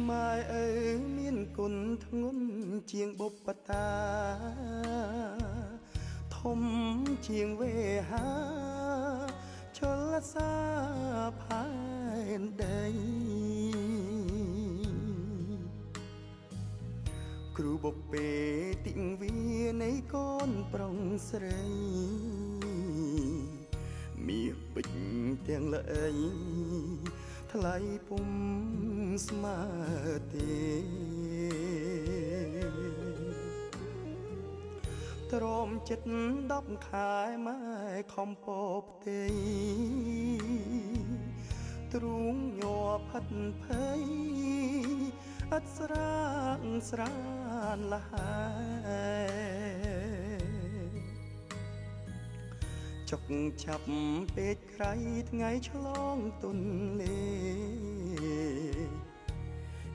ម៉ែអើមានគុណធ្ងន់ជាងបុព្វតាធំជាងវេហាជលសាផែនដីគ្រូបុព្វេទិវានៃកូនប្រុងស្រីមាសពេជ្រទាំងល្អីថ្លៃពុំស្មើទេទ្រាំចិត្ត10ខែម៉ែខំពោផ្ទៃទ្រូងញ័រផិតភ័យអត់ស្រាកស្រានលហើយចុកចាប់ពេកក្រៃថ្ងៃឆ្លងទុនលេ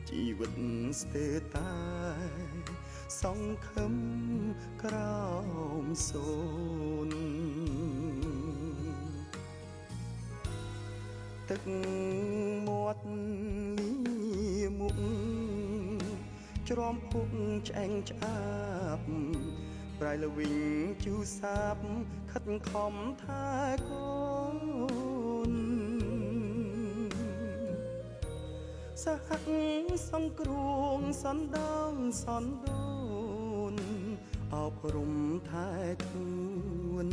ជីវិតស្ទើរតែសង្ឃឹមក្រោមសូនទឹកមាត់លីមុខច្រំពុកឆ្អែងឆ្អាបប្រៃលវិញជូសាបខិតខំថែកូនសហគសង្គ្រោងសណ្ដោងសណ្ដូនអប់រំថែខ្លួន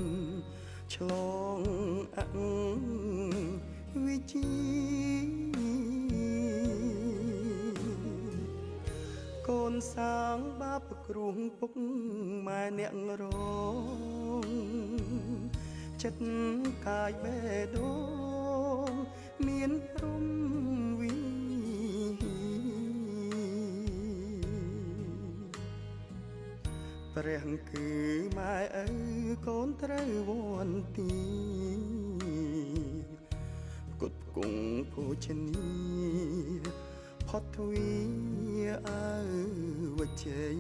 ឆ្លងអវិជ្ជាកូនសាងបាបគ្រោះពុកម៉ែអ្នករងចិត្តកាយបេះដូងមានព្រំវីព្រះគឺម៉ែឪកូនត្រូវវន្ទាគុតគង់ភោជនីផុតទ្វាអើវជ័យ